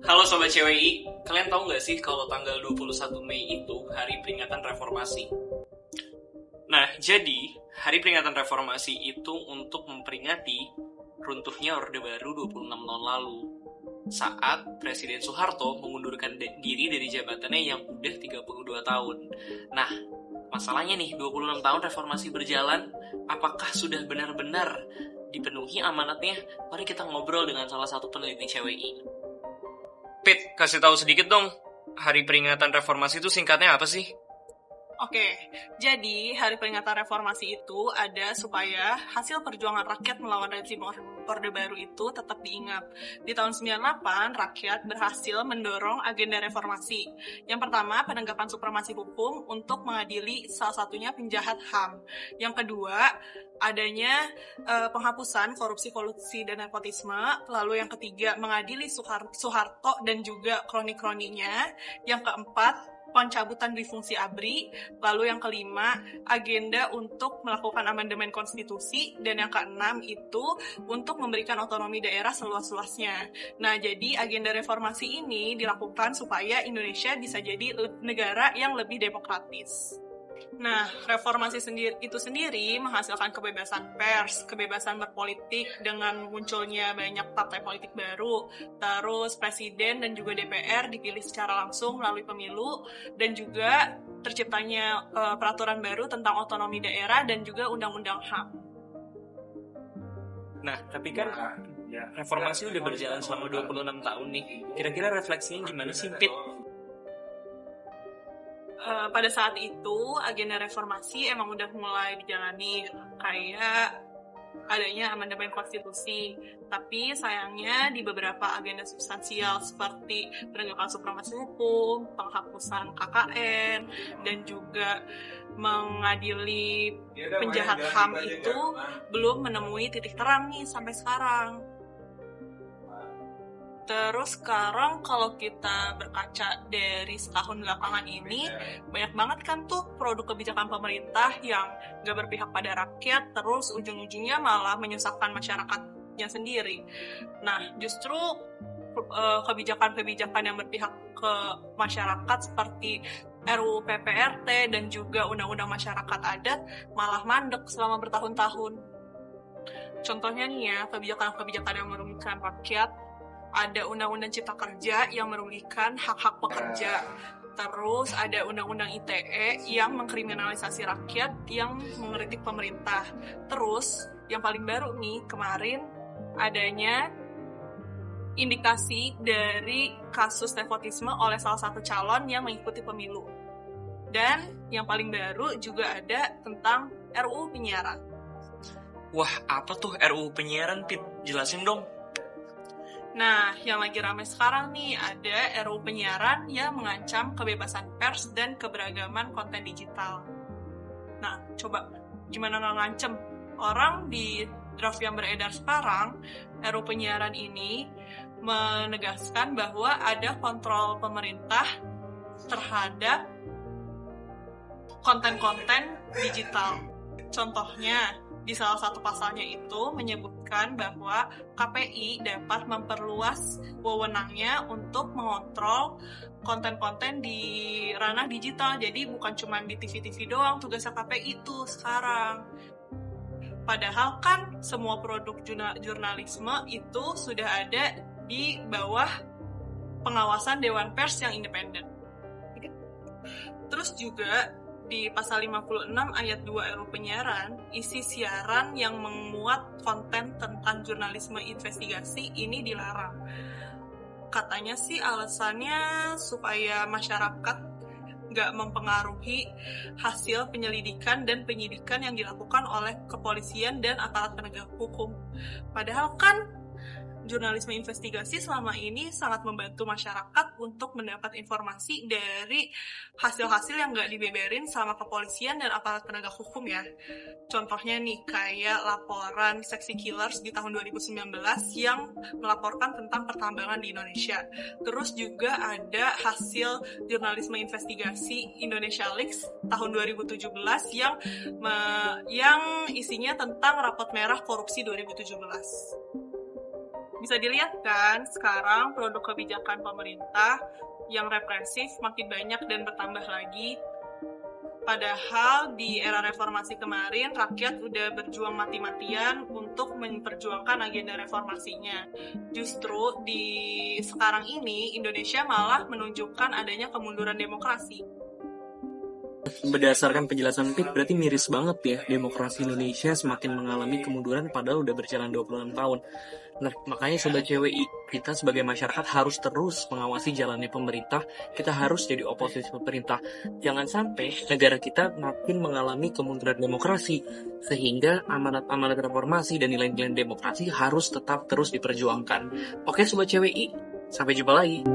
Halo Sobat CWI, kalian tahu nggak sih kalau tanggal 21 Mei itu Hari Peringatan Reformasi? Nah, jadi Hari Peringatan Reformasi itu untuk memperingati runtuhnya Orde Baru 26 tahun lalu saat Presiden Soeharto mengundurkan diri dari jabatannya yang udah 32 tahun. Nah, masalahnya nih, 26 tahun reformasi berjalan, apakah sudah benar-benar dipenuhi amanatnya? Mari kita ngobrol dengan salah satu peneliti CWI. Pit, kasih tahu sedikit dong, Hari Peringatan Reformasi itu singkatnya apa sih? Oke, jadi Hari Peringatan Reformasi itu ada supaya hasil perjuangan rakyat melawan rezim Orde Baru itu tetap diingat. Di tahun 98, rakyat berhasil mendorong agenda reformasi. Yang pertama, penegakan supremasi hukum untuk mengadili salah satunya penjahat HAM. Yang kedua, adanya penghapusan korupsi, kolusi, dan nepotisme. Lalu yang ketiga, mengadili Soeharto dan juga kroni-kroninya. Yang keempat, pencabutan difungsi ABRI. Lalu yang kelima, agenda untuk melakukan amandemen konstitusi. Dan yang keenam itu untuk memberikan otonomi daerah seluas-luasnya. Nah, jadi agenda reformasi ini dilakukan supaya Indonesia bisa jadi negara yang lebih demokratis. Nah, reformasi itu sendiri menghasilkan kebebasan pers, kebebasan berpolitik dengan munculnya banyak partai politik baru, terus presiden dan juga DPR dipilih secara langsung melalui pemilu, dan juga terciptanya peraturan baru tentang otonomi daerah dan juga undang-undang HAM. Nah, tapi kan reformasi udah berjalan selama 26 tahun nih. Kira-kira refleksinya gimana sih, Pit? Pada saat itu agenda reformasi emang udah mulai dijalani, kayak adanya amandemen konstitusi. Tapi sayangnya di beberapa agenda substansial seperti penegakan supremasi hukum, penghapusan KKN, dan juga mengadili penjahat HAM itu belum menemui titik terang nih sampai sekarang. Terus sekarang kalau kita berkaca dari setahun belakangan ini, banyak banget kan tuh produk kebijakan pemerintah yang gak berpihak pada rakyat, terus ujung-ujungnya malah menyusahkan masyarakatnya sendiri. Nah, justru kebijakan-kebijakan yang berpihak ke masyarakat seperti RUU PPRT dan juga Undang-Undang Masyarakat Adat malah mandek selama bertahun-tahun. Contohnya nih ya, kebijakan-kebijakan yang merugikan rakyat, ada Undang-Undang Cipta Kerja yang merugikan hak-hak pekerja. Terus ada Undang-Undang ITE yang mengkriminalisasi rakyat yang mengkritik pemerintah. Terus yang paling baru nih, kemarin adanya indikasi dari kasus nepotisme oleh salah satu calon yang mengikuti pemilu. Dan yang paling baru juga ada tentang RUU penyiaran. Wah, apa tuh RUU penyiaran, Pit? Jelasin dong. Nah, yang lagi ramai sekarang nih, ada RUU penyiaran yang mengancam kebebasan pers dan keberagaman konten digital. Nah, coba gimana nggak ngancem? Orang di draft yang beredar sekarang, RUU penyiaran ini menegaskan bahwa ada kontrol pemerintah terhadap konten-konten digital. Contohnya, di salah satu pasalnya itu menyebutkan bahwa KPI dapat memperluas wewenangnya untuk mengontrol konten-konten di ranah digital. Jadi bukan cuma di TV-TV doang tugasnya KPI itu sekarang. Padahal kan semua produk jurnalisme itu sudah ada di bawah pengawasan Dewan Pers yang independen. Terus juga di pasal 56 ayat 2 RUU penyiaran, isi siaran yang memuat konten tentang jurnalisme investigasi ini dilarang. Katanya sih alasannya supaya masyarakat nggak mempengaruhi hasil penyelidikan dan penyidikan yang dilakukan oleh kepolisian dan aparat penegak hukum. Padahal kan jurnalisme investigasi selama ini sangat membantu masyarakat untuk mendapat informasi dari hasil-hasil yang nggak dibeberin sama kepolisian dan aparat penegak hukum ya. Contohnya nih, kayak laporan Seksi Killers di tahun 2019 yang melaporkan tentang pertambangan di Indonesia. Terus juga ada hasil jurnalisme investigasi Indonesia Leaks tahun 2017 yang isinya tentang rapot merah korupsi 2017. Bisa dilihat kan, sekarang produk kebijakan pemerintah yang represif makin banyak dan bertambah lagi. Padahal di era reformasi kemarin, rakyat udah berjuang mati-matian untuk memperjuangkan agenda reformasinya. Justru di sekarang ini, Indonesia malah menunjukkan adanya kemunduran demokrasi. Berdasarkan penjelasan Pit, berarti miris banget ya demokrasi Indonesia semakin mengalami kemunduran padahal udah berjalan 26 tahun. Nah, makanya Sobat CWI, kita sebagai masyarakat harus terus mengawasi jalannya pemerintah, kita harus jadi oposisi pemerintah. Jangan sampai negara kita makin mengalami kemunduran demokrasi, sehingga amanat-amanat reformasi dan nilai-nilai demokrasi harus tetap terus diperjuangkan. Oke Sobat CWI, sampai jumpa lagi.